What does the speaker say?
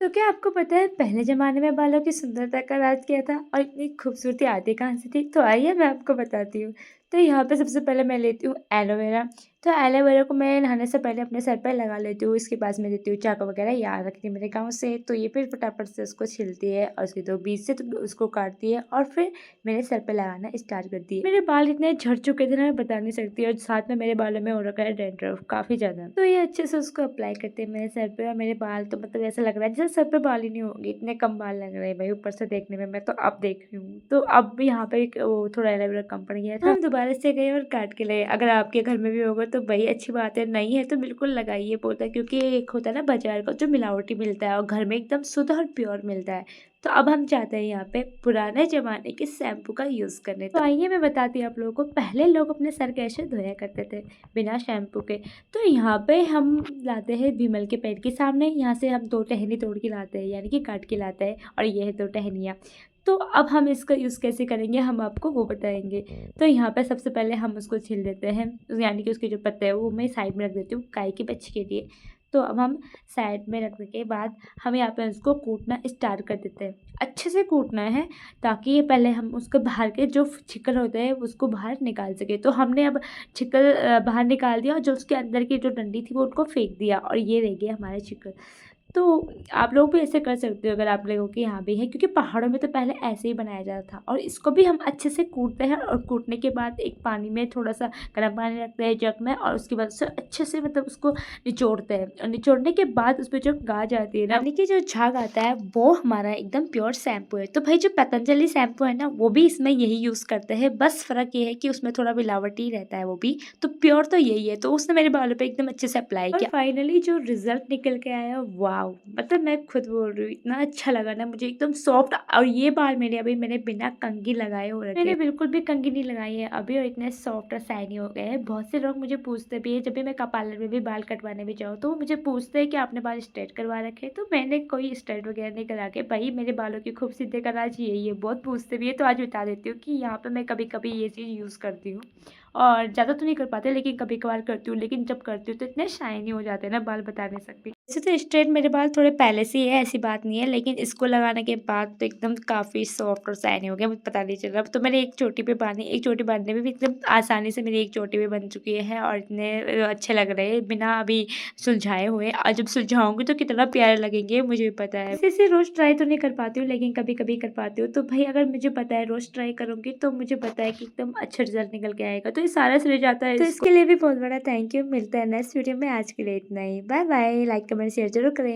तो क्या आपको पता है पहले ज़माने में बालों की सुंदरता का राज क्या था और इतनी खूबसूरती आती कहाँ से थी? तो आइए मैं आपको बताती हूँ। तो यहाँ पे सबसे पहले मैं लेती हूँ एलोवेरा। तो एलोवेरा को मैं नहाने से पहले अपने सर पे लगा लेती हूँ। इसके पास मैं देती हूँ चाकू वगैरह, याद रखती है मेरे गाँव से। तो ये फिर फटाफट से उसको छीलती है और उसके 2 बीच से तो उसको काटती है और फिर मेरे सर पे लगाना स्टार्ट करती है। मेरे बाल इतने झड़ चुके थे ना, मैं बता नहीं सकती, और साथ में मेरे बालों में हो रखा है डैंड्रफ काफ़ी ज़्यादा। तो ये अच्छे से उसको अप्लाई करते हैं मेरे सर पे और मेरे बाल तो मतलब ऐसा लग रहा है जैसे सर पे बाल ही नहीं होंगे, इतने कम बाल लग रहे हैं भाई ऊपर से देखने में। मैं तो अब देख रही हूँ। तो अब भी यहाँ पे एक वो थोड़ा एलोवेरा कम पड़ गया था। हम दोबारा से गए और काट के लाए। अगर आपके घर में भी होगा तो भाई अच्छी बात है, नहीं है तो बिल्कुल लगाइए पौधा, क्योंकि एक होता है ना बाजार का जो मिलावटी मिलता है और घर में एकदम शुद्ध और प्योर मिलता है। तो अब हम चाहते हैं यहाँ पे पुराने ज़माने के शैम्पू का यूज़ करने। तो आइए मैं बताती हूँ आप लोगों को, पहले लोग अपने सर कैसे धोया करते थे बिना शैम्पू के। तो यहाँ पे हम लाते हैं विमल के पेड़ के सामने, यहाँ से हम 2 टहनी तोड़ के लाते हैं, यानी कि काट के लाते हैं, और ये है 2 टहनियाँ। तो अब हम इसका यूज़ कैसे करेंगे हम आपको वो बताएंगे। तो यहाँ पे सबसे पहले हम उसको छील देते हैं, यानी कि उसके जो पत्ते हैं वो मैं साइड में रख देती हूँ गाय के बच्चे के लिए। तो अब हम साइड में रखने के बाद हम यहाँ पे उसको कूटना स्टार्ट कर देते हैं। अच्छे से कूटना है ताकि ये पहले हम उसको बाहर के जो छिकल होते हैं उसको बाहर निकाल सके। तो हमने अब छिकल बाहर निकाल दिया और जो उसके अंदर की जो डंडी थी वो उनको फेंक दिया और ये रह गया हमारे छिकल। तो आप लोग भी ऐसे कर सकते हो अगर आप लोगों के यहाँ भी है, क्योंकि पहाड़ों में तो पहले ऐसे ही बनाया जाता था। और इसको भी हम अच्छे से कूटते हैं और कूटने के बाद एक पानी में थोड़ा सा गर्म पानी रखते हैं जग में, और उसके बाद से अच्छे से मतलब उसको निचोड़ते हैं। और निचोड़ने के बाद उसमें जो गाज आती है ना, यानी कि जो झाग आता है, वो हमारा एकदम प्योर शैम्पू है। तो भाई जो पतंजलि शैम्पू है ना, वो भी इसमें यही यूज़ करते हैं। बस फ़र्क ये है कि उसमें थोड़ा मिलावटी रहता है वो भी, तो प्योर तो यही है। तो उसने मेरे बालों पे एकदम अच्छे से अप्लाई किया। फाइनली जो रिजल्ट निकल के आया, वाओ, मतलब मैं खुद बोल रही हूँ, इतना अच्छा लगा ना मुझे, एकदम सॉफ्ट। और ये बाल मेरे अभी मैंने बिना कंघी लगाए हो रखे, मैंने बिल्कुल भी कंघी नहीं लगाई है अभी, और इतने सॉफ्ट और शाइनी हो गए हैं। बहुत से लोग मुझे पूछते भी है, जब भी मैं पार्लर में भी बाल कटवाने भी जाऊँ तो वो मुझे पूछते हैं कि आपने बाल स्ट्रेट करवा रखे। तो मैंने कोई स्ट्रेट वगैरह नहीं करा के, भाई मेरे बालों की खूबसूरती का राज यही है। बहुत पूछते भी है, तो आज बता देती हूँ कि यहाँ पे मैं कभी कभी ये चीज़ यूज़ करती हूँ। और ज़्यादा तो नहीं कर पाते लेकिन कभी कभार करती हूँ, लेकिन जब करती हूँ तो इतने शाइनी हो जाते हैं ना बाल, बता नहीं सकती। वैसे तो स्ट्रेट मेरे बाल थोड़े पहले से ही है, ऐसी बात नहीं है, लेकिन इसको लगाने के बाद तो एकदम काफ़ी सॉफ्ट और शाइनी हो गया, मुझे पता नहीं चल रहा। अब तो मैंने एक चोटी पे बांधी, एक चोटी बांधने में भी एकदम आसानी से मेरी एक चोटी भी बन चुकी है और इतने अच्छे लग रहे हैं बिना अभी सुलझाए हुए। और जब सुलझाऊंगी तो कितना प्यारे लगेंगे मुझे भी पता है। ऐसे रोज़ ट्राई तो नहीं कर पाती हूँ, लेकिन कभी कभी कर पाती हूँ। तो भाई अगर मुझे पता है रोज़ ट्राई करूँगी तो मुझे पता है कि एकदम अच्छा रिजल्ट निकल के आएगा। तो ये सारा सर जाता है, तो इसके लिए भी बहुत बड़ा थैंक यू। मिलता है नेक्स्ट वीडियो में, आज के लिए इतना ही। Bye bye. Like comment share जरूर करें।